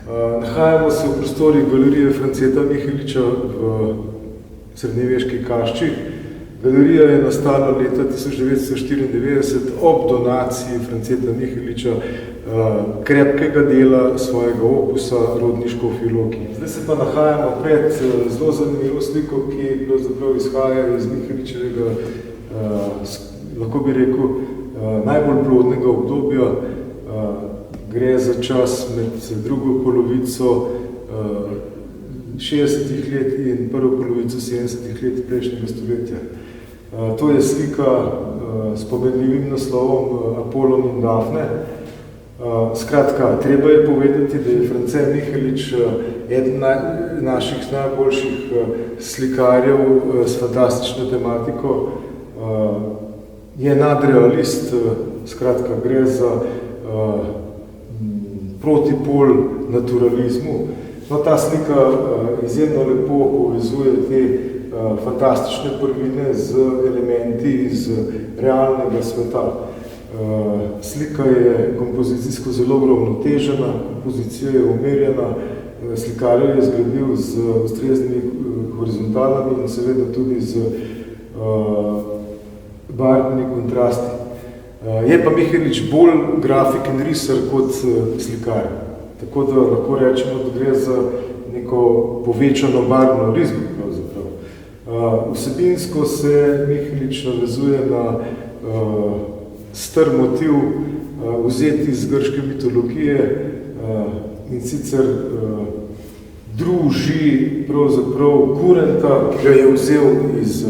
Nahajamo se v prostorih galerije Franceta Miheliča v srednjeveški Kašči. Galerija je nastala leta 1994 ob donaciji Franceta Miheliča krepkega dela svojega opusa Rodniško v Filoki. Zdaj se pa nahajamo pred zelo zanimivo sliko, ki pravzaprav izhaja iz Miheličevega, lahko bi rekel, najbolj plodnega obdobja. Gre za čas med drugo polovico 60-ih let in prvo polovico 70-ih let prejšnjega stoletja. To je slika s pomenljivim naslovom Apolon in Dafne. Skratka, treba je povedati, da je France Mihelič eden naših najboljših slikarjev s fantastično tematiko. Je nadrealist, skratka, gre za protipol naturalizmu. No, ta slika izjemno lepo povezuje te fantastične prvine z elementi iz realnega sveta. Slika je kompozicijsko zelo uravnotežena, kompozicija je umirjena, slikar je zgradil z ustreznimi horizontalami in seveda tudi z barvnimi kontrasti. Je pa Mihelič bolj grafik in risar kot slikar. Tako da lahko rečemo, da gre za neko povečano barvno risbo pravzaprav. Vsebinsko se Mihelič navezuje na star motiv vzeti iz grške mitologije in sicer druži pravzaprav kurenta, ki ga je vzel iz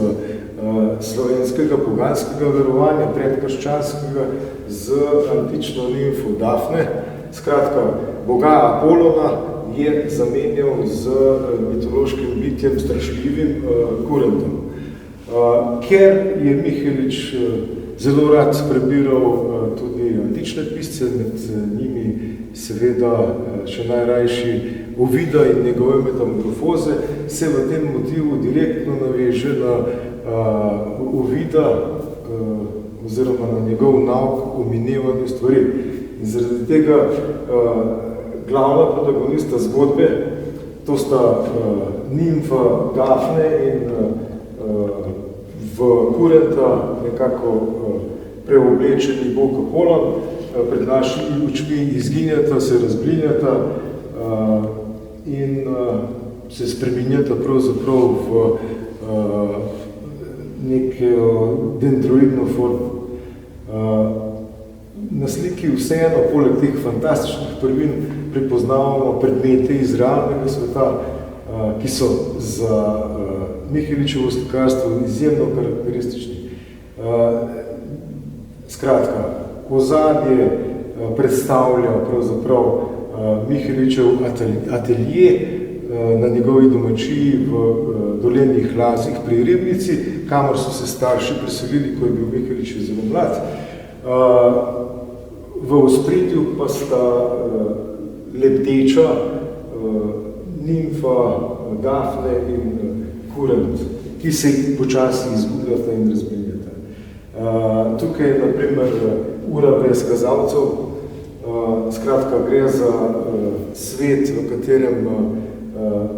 slovenskega poganskega verovanja, predkrščanskega, z antično nimfo Dafne. Skratka, boga Apolona je zamenjal z mitološkim bitjem, strašljivim kurentom. Ker je Mihelič zelo rad prebiral tudi antične pisce, med njimi seveda še najrajši Ovida in njegove metamorfoze, se v tem motivu direktno naveže na Ovida oziroma na njegov nauk o minevanju stvari. In zaradi tega glavna protagonista zgodbe, to sta nimfa Dafne in v kurenta nekako preoblečeni bog Apolon, pred našimi očmi izginjata, se razblinjata in se spreminjata pravzaprav v neko dendroidno formo. Na sliki vseeno, poleg teh fantastičnih prvin, prepoznavamo predmete iz realnega sveta, ki so za Miheličevo slikarstvo izjemno karakteristični. Skratka, ozadje predstavlja pravzaprav Miheličev atelje na njegovi domačiji v Dolenjih Lazih pri Ribnici, kamor so se starši preselili, ko je bil Mihelič zelo mlad. V ospredju pa sta lebdeča nimfa Dafne in kurent, ki se počasi izgubljata in razblinjata. Tukaj je na primer ura brez kazalcev. Skratka, gre za svet, v katerem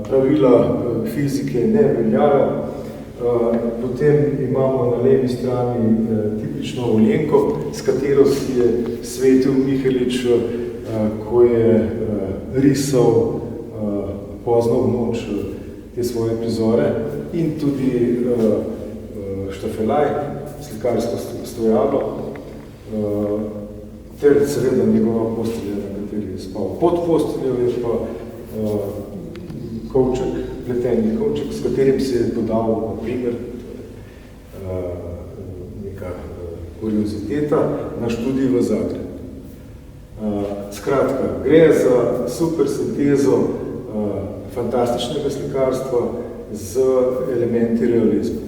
pravila fizike ne veljajo. Potem imamo na levi strani tipično Olenko, s katero si je svetil Mihelič, ko je risal pozno v noč te svoje prizore, in tudi Štafelaj, slikarsko stojalo, ter seveda njegova postelja, na kateri je spal. Pod posteljo je pa kovček, pleteni kovček, s katerim se je podal, na primer, neka kurioziteta na študij v Zagreb. Skratka, gre za super sintezo fantastičnega slikarstva z elementi realizma.